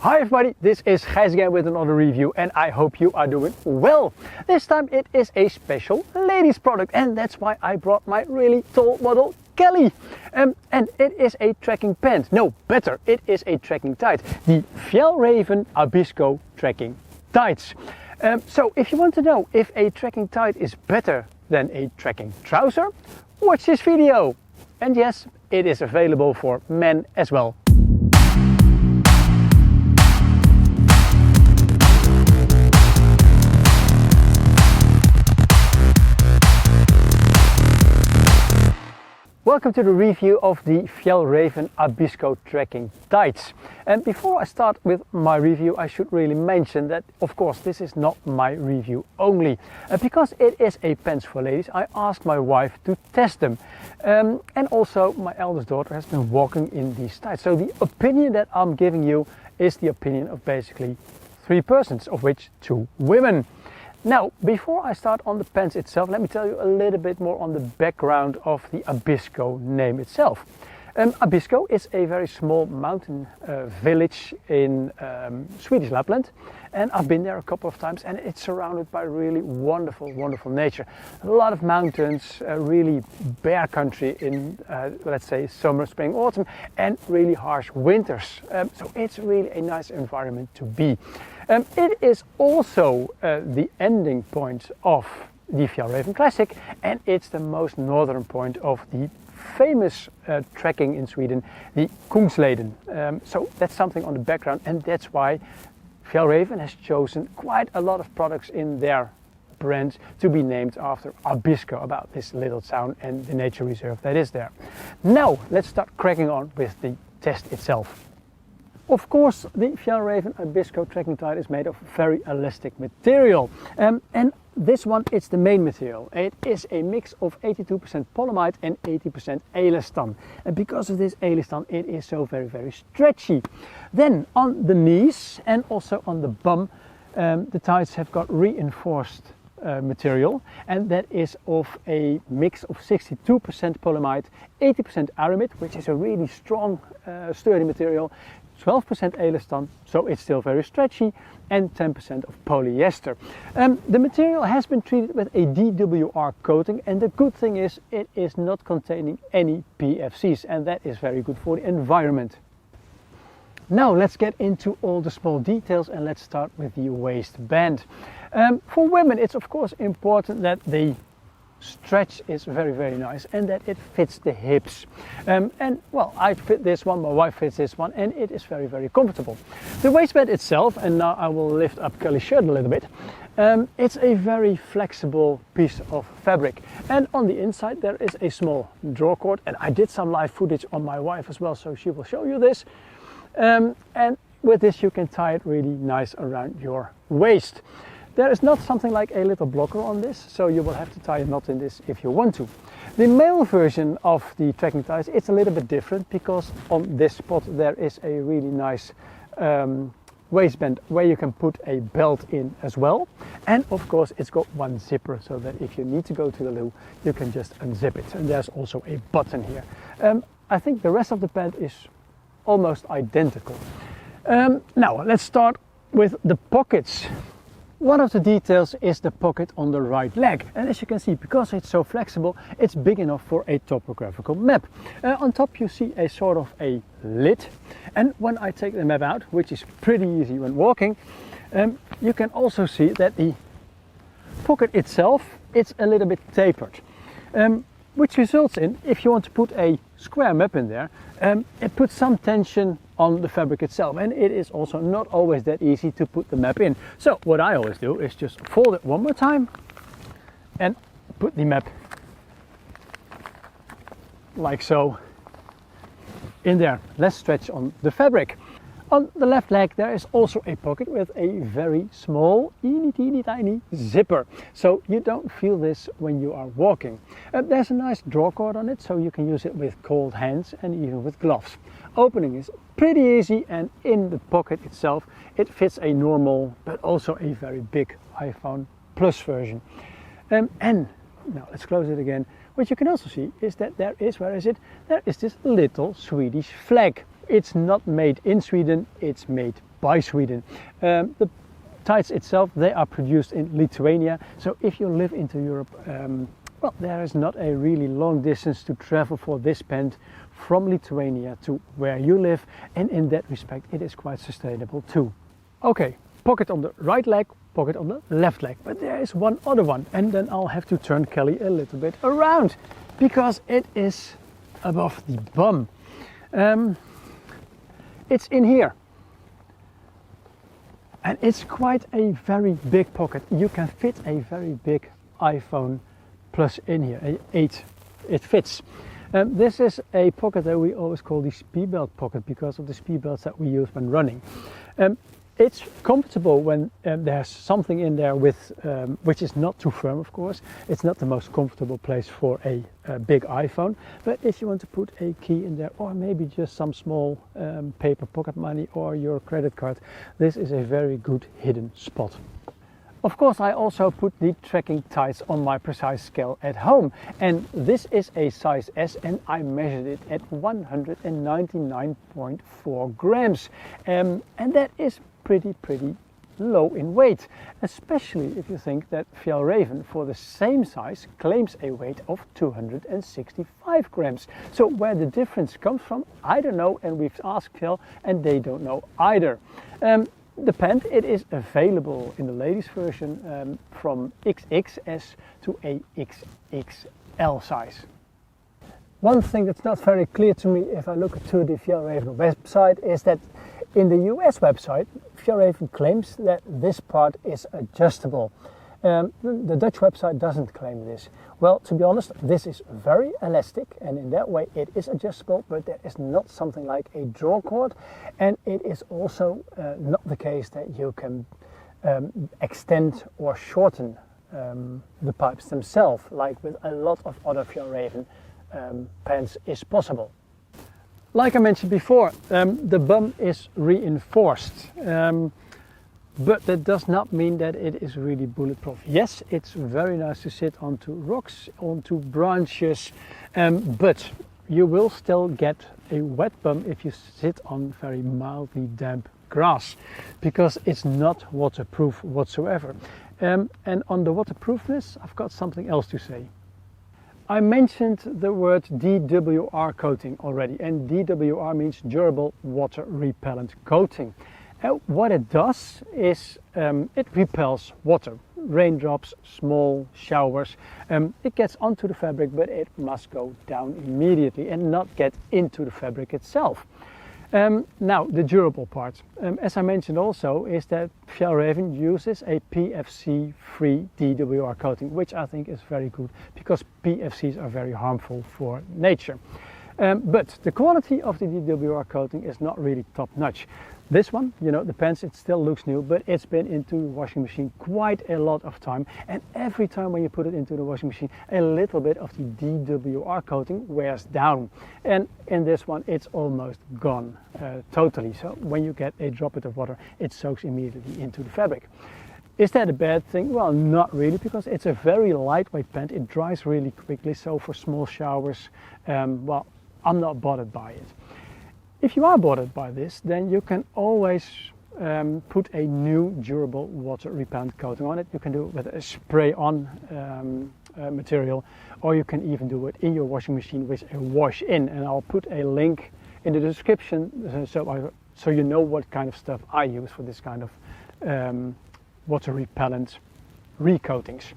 Hi everybody, this is Gijs again with another review and I hope you are doing well. This time it is a special ladies product and that's why I brought my really tall model Kelly. And it is a trekking pant. No, better, it is a trekking tight. The Fjällräven Abisko Trekking Tights. So if you want to know if a trekking tight is better than a trekking trouser, watch this video. And yes, it is available for men as well. Welcome to the review of the Fjällräven Abisko Trekking Tights. And before I start with my review, I should really mention that, of course, this is not my review only. Because it is a pants for ladies, I asked my wife to test them. And also, my eldest daughter has been walking in these tights. So the opinion that I'm giving you is the opinion of basically 3 persons, of which 2 women. Now, before I start on the pants itself, let me tell you a little bit more on the background of the Abisko name itself. Abisko is a very small mountain village in Swedish Lapland, and I've been there a couple of times and it's surrounded by really wonderful nature. A lot of mountains, really bare country in let's say summer, spring, autumn, and really harsh winters. So it's really a nice environment to be. It is also the ending point of the Fjällräven Classic, and it's the most northern point of the famous trekking in Sweden, the Kungsleden. So that's something on the background, and that's why Fjällräven has chosen quite a lot of products in their brand to be named after Abisko, about this little town and the nature reserve that is there. Now let's start cracking on with the test itself. Of course, the Fjällräven Abisko Trekking Tight is made of very elastic material. And this one is the main material. It is a mix of 82% polyamide and 80% elastan. And because of this elastan, it is so very stretchy. Then on the knees and also on the bum, the tights have got reinforced material, and that is of a mix of 62% polyamide, 80% aramid, which is a really strong, sturdy material, 12% elastan, so it's still very stretchy, and 10% of polyester. The material has been treated with a DWR coating, and the good thing is it is not containing any Pfcs, and that is very good for the environment. Now let's get into all the small details, and let's start with the waistband. For women, it's of course important that the stretch is very nice and that it fits the hips. And well, I fit this one, my wife fits this one, and it is very comfortable. The waistband itself, and now I will lift up Kelly's shirt a little bit, it's a very flexible piece of fabric, and on the inside there is a small draw cord, and I did some live footage on my wife as well, so she will show you this. And with this you can tie it really nice around your waist. There is not something like a little blocker on this, so you will have to tie a knot in this if you want to. The male version of the trekking tights, it's a little bit different, because on this spot there is a really nice waistband where you can put a belt in as well. And of course it's got one zipper, so that if you need to go to the loo, you can just unzip it. And there's also a button here. I think the rest of the pant is almost identical. Now let's start with the pockets. One of the details is the pocket on the right leg, and as you can see, because it's so flexible, it's big enough for a topographical map. On top you see a sort of a lid, and when I take the map out, which is pretty easy when walking, you can also see that the pocket itself is a little bit tapered, which results in, if you want to put a square map in there, it puts some tension on the fabric itself, and it is also not always that easy to put the map in. So what I always do is just fold it one more time and put the map like so in there, less stretch on the fabric. On the left leg there is also a pocket with a very small, teeny tiny zipper, so you don't feel this when you are walking. There's a nice draw cord on it, so you can use it with cold hands and even with gloves. Opening is pretty easy, and in the pocket itself it fits a normal but also a very big iPhone Plus version. And now let's close it again. What you can also see is that there is, where is it? There is this little Swedish flag it's not made in Sweden, it's made by Sweden. The tights itself, they are produced in Lithuania, so if you live into Europe, well, there is not a really long distance to travel for this pant from Lithuania to where you live, and in that respect it is quite sustainable too. Okay, pocket on the right leg, pocket on the left leg, but there is one other one, and then I'll have to turn Kelly a little bit around because it is above the bum. It's in here, and it's quite a very big pocket. You can fit a very big iPhone Plus in here, it fits. This is a pocket that we always call the speed belt pocket because of the speed belts that we use when running. It's comfortable when there's something in there with, which is not too firm, of course. It's not the most comfortable place for a big iPhone, but if you want to put a key in there, or maybe just some small paper pocket money or your credit card, this is a very good hidden spot. Of course, I also put the trekking tights on my precise scale at home, and this is a size S, and I measured it at 199.4 grams, and that is pretty low in weight, especially if you think that Fjällräven for the same size claims a weight of 265 grams. So where the difference comes from, I don't know, and we've asked Fjäll and they don't know either. The pant, it is available in the ladies version from XXS to a XXL size. One thing that's not very clear to me if I look to the Fjällräven website is that in the US website, Fjällräven claims that this part is adjustable. The Dutch website doesn't claim this. Well, to be honest, this is very elastic, and in that way it is adjustable, but there is not something like a draw cord, and it is also not the case that you can extend or shorten the pipes themselves, like with a lot of other Fjällräven pants is possible. Like I mentioned before, the bum is reinforced. But that does not mean that it is really bulletproof. Yes, it's very nice to sit onto rocks, onto branches, but you will still get a wet bum if you sit on very mildly damp grass, because it's not waterproof whatsoever. And on the waterproofness, I've got something else to say. I mentioned the word DWR coating already, and DWR means durable water repellent coating. What it does is it repels water, raindrops, small showers. It gets onto the fabric, but it must go down immediately and not get into the fabric itself. Now, the durable part, as I mentioned also, is that Fjällräven uses a PFC-free DWR coating, which I think is very good because PFCs are very harmful for nature. But the quality of the DWR coating is not really top-notch. This one, you know, the pants, it still looks new, but it's been into the washing machine quite a lot of time, and every time when you put it into the washing machine, a little bit of the DWR coating wears down, and in this one it's almost gone totally. So when you get a droplet of water, it soaks immediately into the fabric. Is that a bad thing? Well, not really, because it's a very lightweight pant. It dries really quickly, so for small showers, well, I'm not bothered by it. If you are bothered by this, then you can always put a new durable water repellent coating on it. You can do it with a spray-on material, or you can even do it in your washing machine with a wash-in. And I'll put a link in the description so you know what kind of stuff I use for this kind of water repellent recoatings.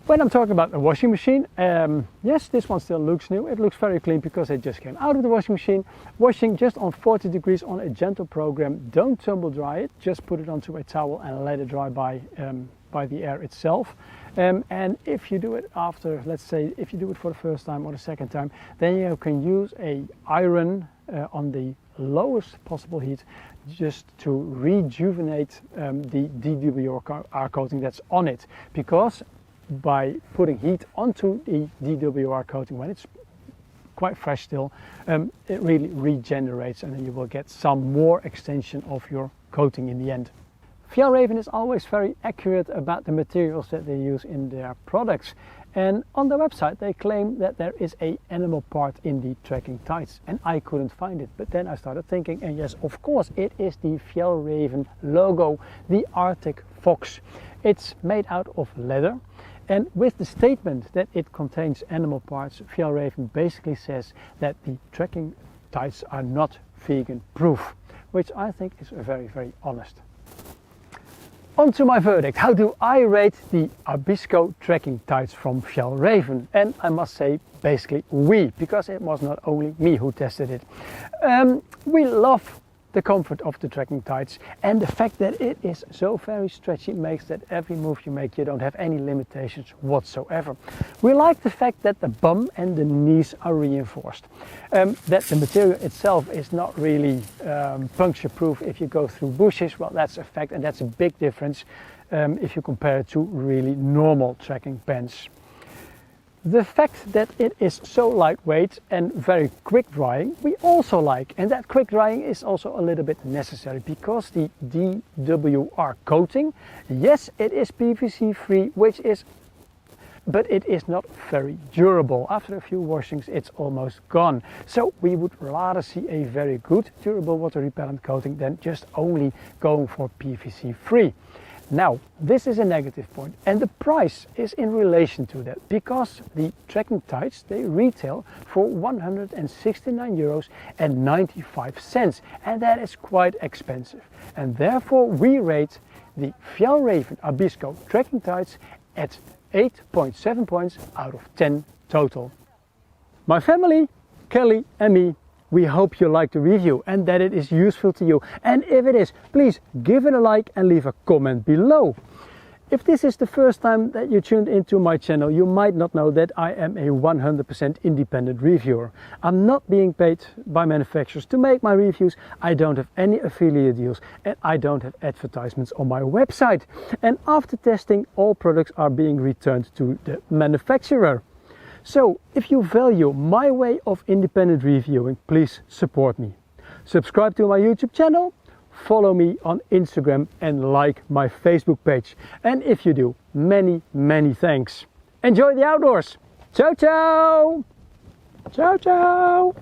When I'm talking about the washing machine, yes, this one still looks new. It looks very clean because it just came out of the washing machine. Washing just on 40 degrees on a gentle program. Don't tumble dry it. Just put it onto a towel and let it dry by the air itself. And if you do it after, let's say, if you do it for the first time or the second time, then you can use a iron on the lowest possible heat just to rejuvenate the DWR coating that's on it, because by putting heat onto the DWR coating when it's quite fresh still, it really regenerates, and then you will get some more extension of your coating in the end. Fjällräven is always very accurate about the materials that they use in their products, And on their website they claim that there is an animal part in the trekking tights, and I couldn't find it. But then I started thinking, and yes, of course it is the Fjällräven logo, the Arctic fox. It's made out of leather, and with the statement that it contains animal parts, Fjällräven basically says that the trekking tights are not vegan proof, which I think is very, very honest. On to my verdict. How do I rate the Abisko trekking tights from Fjällräven? And I must say basically we, because it was not only me who tested it. We love the comfort of the trekking tights, and the fact that it is so very stretchy makes that every move you make you don't have any limitations whatsoever. We like the fact that the bum and the knees are reinforced, that the material itself is not really puncture proof if you go through bushes. Well, that's a fact, and that's a big difference if you compare it to really normal trekking pants. The fact that it is so lightweight and very quick drying we also like, and that quick drying is also a little bit necessary because the DWR coating, yes, it is PVC free, but it is not very durable. After a few washings it's almost gone. So we would rather see a very good durable water repellent coating than just only going for PVC free. Now, this is a negative point, and the price is in relation to that, because the trekking tights, they retail for €169.95, and that is quite expensive. And therefore we rate the Fjällräven Abisko trekking tights at 8.7 points out of 10 total. My family, Kelly and me, we hope you like the review and that it is useful to you. And if it is, please give it a like and leave a comment below. If this is the first time that you tuned into my channel, you might not know that I am a 100% independent reviewer. I'm not being paid by manufacturers to make my reviews. I don't have any affiliate deals and I don't have advertisements on my website. And after testing, all products are being returned to the manufacturer. So, if you value my way of independent reviewing, please support me. Subscribe to my YouTube channel, follow me on Instagram and like my Facebook page. And if you do, many, many thanks. Enjoy the outdoors. Ciao, ciao. Ciao, ciao.